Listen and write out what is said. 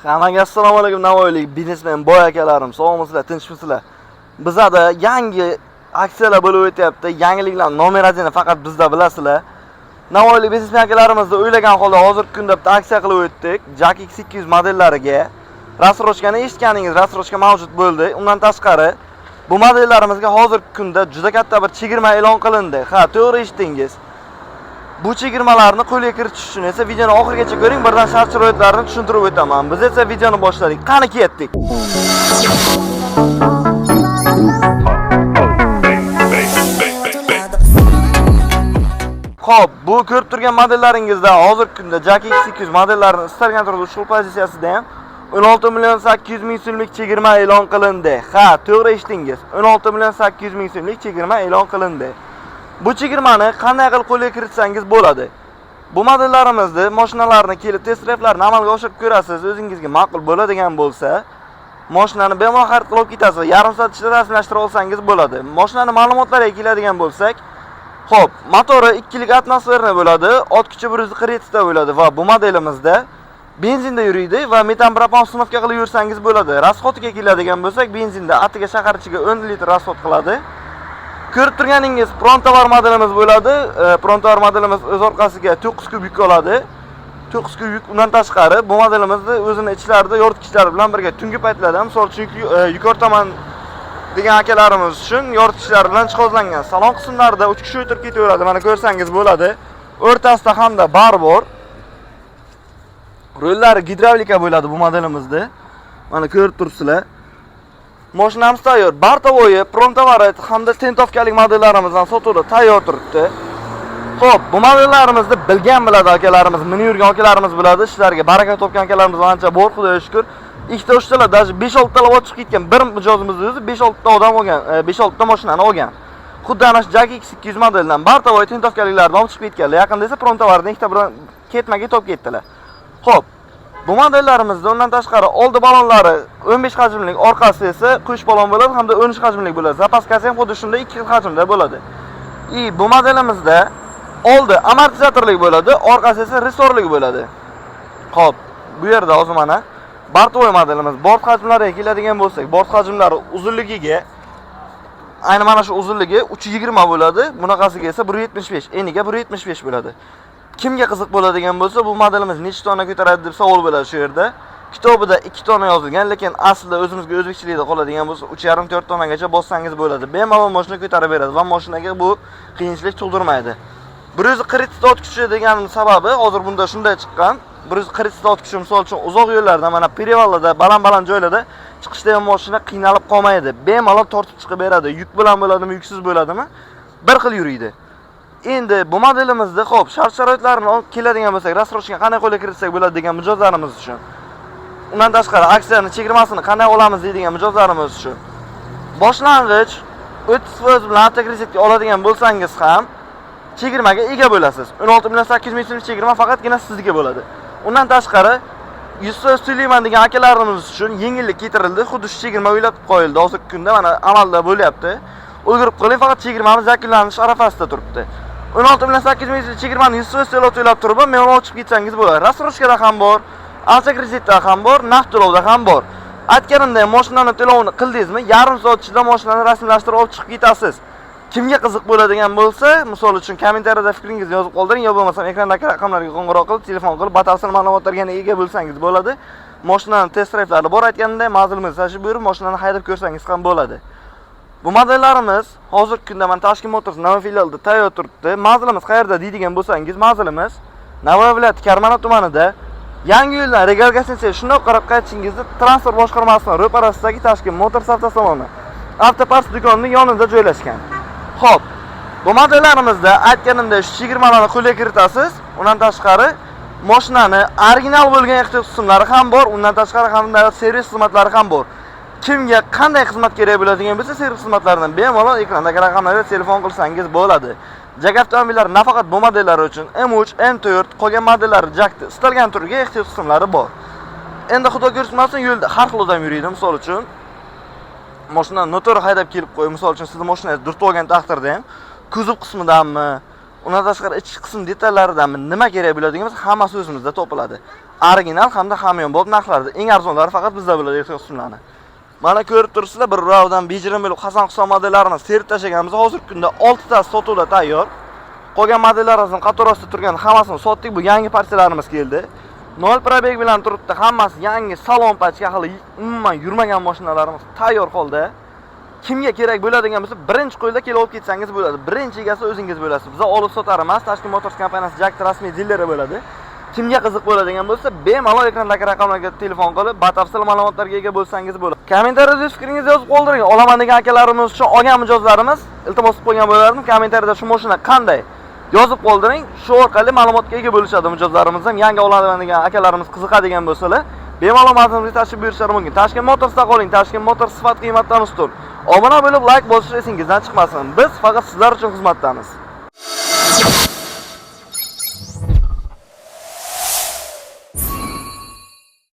Hammaga assalomu alaykum Navoiylik biznesmen boy akalarim, sog'misizlar, tinchmisizlar? Bizda yangi aksiyalar bo'lib o'tyapti. Yangiliklar nomer 1 faqat bizda bilasizlar. Navoiylik biznesmen akalarimizni o'ylagan holda hozirgi kunda bitta aksiya qilib o'tdik. Jack X200 modellariga rasrochkani eshitganingiz, rasrochka mavjud bo'ldi. Undan tashqari bu modellarimizga hozirgi kunda juda katta bir chegirma e'lon qilindi. Ha, to'g'ri eshitdingiz. Bu chegirmalarni qo'lga kiritish uchun esa videoni oxirigacha ko'ring, birdan shart-sharoitlarni tushuntirib o'taman. Biz esa videoni boshladik. Qani ketdik. Xo'p, bu ko'rib turgan modellaringizda hozirgi kunda Jack X200 modellarini istalgan turda ushbu pozitsiyasida ham 16 million 800 ming so'mlik chegirma e'lon qilindi. Ha, to'g'ri eshitdingiz. 16 million 800 ming so'mlik chegirma e'lon qilindi. Bu chegirmani qanday qilib qo'lga kiritsangiz bo'ladi? Bu modellarimizni, mashinalarni kelib test drive'larni amalga oshirib ko'rasiz. O'zingizga ma'qul bo'ladigan bo'lsa, mashinani bemalol xarid qilib ketasiz. Yarim soat ichida rasmiylashtirib olsangiz bo'ladi. Mashinaning ma'lumotlariga keladigan bo'lsak, xo'p, motori 2 lik atmosferni bo'ladi, ot kuchi 147 ta bo'ladi va bu modelimizda benzinda yuriydi va metan propon sinovka qilib yursangiz bo'ladi. Rasxodiga keladigan bo'lsak, benzinda atiga shahar ichiga 10 litr rasxod qiladi. Ko'rib turganingiz Prontovar modelimiz bo'ladi. Prontovar modelimiz o'z orqasiga 9 kub yuk oladi. 9 kub yuk. Undan tashqari bu modelimizni o'zini ichlarida yoritgichlar bilan birga tungi paytlarda, misol uchun yuk o'rtaman degan akalarimiz uchun yoritgichlar bilan jihozlangan. Salon qismlarida 3 kishi o'tirib ketaveradi. Mana ko'rsangiz bo'ladi. O'rtasida hamda bar bor. Rollari gidravlika bo'ladi bu modelimizda. Mana ko'rib turibsizlar. Mashinamiz tayyor. Bartovoyi, Prontovar hamda tentovkalik modellarimizdan sotuvda tayyor turibdi. Xo'p, bu modelllarimizni bilgan biladi akalarimiz, minib yurgan akalarimiz biladi. Ishlarga baraka topgan akalarimiz ancha bor, xudoga shukr. Ikkita uchtalar, даже 5-6 ta lot chiqib ketgan. Bir mijozimiz o'zi 5-6 ta odam olgan, 5-6 ta mashinani olgan. Xuddi ana shu Jack X200 modelidan Bartovoy tentovkaliklardan olib chiqib ketganlar. Yaqinda esa Prontovardan ikkita bilan ketmaga topib ketdilar. Xo'p, bu modellarimizda undan tashqari oldi balonlari 15 hajmlik, orqasi esa qush balon bo'ladi hamda 13 hajmlik bo'ladi. Zapaskasi ham xuddi shunday 2 xil hajmda bo'ladi. Bu modelimizda oldi amortizatorlik bo'ladi, orqasi esa resorlik bo'ladi. Xo'p, bu yerda hozir mana Bartovoy modelimiz bort hajmlariga keladigan bo'lsak, bort hajmlari uzunligiga ayni mana shu uzunligi 320 bo'ladi, bunaqasiga esa 175, eniga 175 bo'ladi. Kimga qiziq bo'ladigan bo'lsa, bu modelimiz nechta tonna ko'taradi deb savol bo'ladi shu yerda. Kitobida 2 tonna yozilgan, lekin aslida o'zimizga o'zbekchilikda qoladigan bo'lsa 3,5-4 tonnagacha bossangiz bo'ladi. Bemalol mashina ko'tarib beradi va mashinaga bu qiyinchilik tug'dirmaydi. 140 ot kuchi deganim sababi hozir bunda shunday chiqqan. 140 ot kuchi misol uchun uzoq yo'llarda, mana perivallarda, baland joylarda chiqishda ham mashina qiynalib qolmaydi. Bemalol tortib chiqib beradi. Yuk bilan bo'ladimi, yuksiz bo'ladimi? Bir xil yuriydi. Endi bu modelimizda xo'p, shart-sharoitlarni olib keladigan bo'lsak, rasrochga qanday qo'lga kiritsak bo'ladi degan mijozlarimiz uchun. Undan tashqari aksiyani chegirmasini qanday olamiz deydigan mijozlarimiz uchun. Boshlang'ich 30% bilan avtokreditga oladigan bo'lsangiz ham chegirmaga ega bo'lasiz. 16 million 800 ming so'mlik chegirma faqatgina sizga bo'ladi. Undan tashqari 100% to'layman degan akalarimiz uchun yengillik keltirildi. Xuddi shu chegirma o'ylab qo'yildi. Hozirgi kunda mana amalda bo'lyapti. Ulgurib qoling, faqat chegirmamiz yakunlanish arafasida turibdi. 16 million 800 ming so'mlik chegirmani 100% to'lab turib, men olib chiqib ketsangiz bo'ladi. Rasrochkada ham bor, avtokreditda ham bor, naqd to'lovda ham bor. Aytganimdek, mashinani to'lovini qildingizmi, yarim soat ichida mashinani rasmiylashtirib olib chiqib ketasiz. Kimga qiziq bo'ladigan bo'lsa, misol uchun kommentariyada fikringizni yozib qoldiring, yo bo'lmasa ekrandagi raqamlarga qo'ng'iroq qilib, telefon qilib, batafsil ma'lumotlarga ega bo'lsangiz bo'ladi. Mashinani test drive'lari bor, aytganimdek, manzilimiz tashlab buyurib, mashinani haydab ko'rsangiz ham bo'ladi. Bu modellarimiz hozirgi kunda mana Tashkent Motors Navoiy filialida tayyor turibdi. Manzilimiz qayerda deydigan bo'lsangiz, manzilimiz Navoiy viloyati Karmana tumanida Yangi yo'ldan Regalgasinsiya shunday qarab qaytingizda transport boshqarmasining ro'parasidagi Tashkent Motors avtosaloni avtoparts do'konining yonida joylashgan. Xo'p, bu modellarimizda aytganimdek shu chegirmalarni qo'lga kiritasiz. Undan tashqari mashinani original bo'lgan ehtiyot qismlari ham bor, undan tashqari hamda servis xizmatlari ham bor. Kimga qanday xizmat kerak bo'ladigan bo'lsa, servis xizmatlaridan bemalol ekrandagi raqamlarga telefon qilsangiz bo'ladi. Jag avtomobillari nafaqat bu modellar uchun M3, M4, qolgan modellari Jackda istalgan turga ehtiyot qismlari bor. Endi xudo ko'rsatmasin, yo'lda har xil odam yuriydi, misol uchun mashinani noto'g'ri haydab kelib qo'y, misol uchun sizning mashinangiz durtib olgan taqdirda ham kuzov qismidanmi, undan tashqari ichki qism detallaridanmi nima kerak bo'ladigan bo'lsa, hammasi o'zimizda topiladi. original hamda hamyonbop narxlarda. Eng arzonlari faqat bizda bo'ladi ehtiyot qismlarni. Mana ko'rib turibsizlar, bir ravdan bejirim bo'lib Hasan Husan modellarini serib tashlaganmiz. Hozirgi kunda 6 ta sotuvda tayyor. Qolgan modellarimizning qatorasida turgan hammasini sotdik. Bu yangi partiyalarimiz keldi. 0 probeg bilan turibdi. Hammasi yangi salon pachka, hali umuman yurmagan mashinalarimiz tayyor holda. Kimga kerak bo'ladigan bo'lsa, birinchi qo'lda kelib olib ketsangiz bo'ladi. Birinchi egasi o'zingiz bo'lasiz. Biz olib sotar emas, Toshkent Motors kompaniyasi Jack rasmiy dilleri bo'ladi. Kimga qiziq bo'ladigan bo'lsa, bemalol ekrandagi raqamlarga telefon qilib, batafsil ma'lumotlarga ega bo'lsangiz bo'ladi. Kommentariyada o'z fikringizni yozib qoldiring. Olaman degan akalarimiz uchun olgan mijozlarimiz iltimos qilib qo'ygan bo'lardim. Kommentariyada shu mashina qanday yozib qoldiring. Shu orqali ma'lumotga ega bo'lishadi mijozlarimiz ham. Yangi olaman degan akalarimiz qiziqadigan bo'lsalar, bemalol mazmunli tashrif buyurishlari mumkin. Toshkent Motorsda qoling. Toshkent Motors sifat qiymatdan ustun. Obuna bo'lib, like bosishni esingizdan chiqmasin. Biz faqat sizlar uchun xizmatdamiz.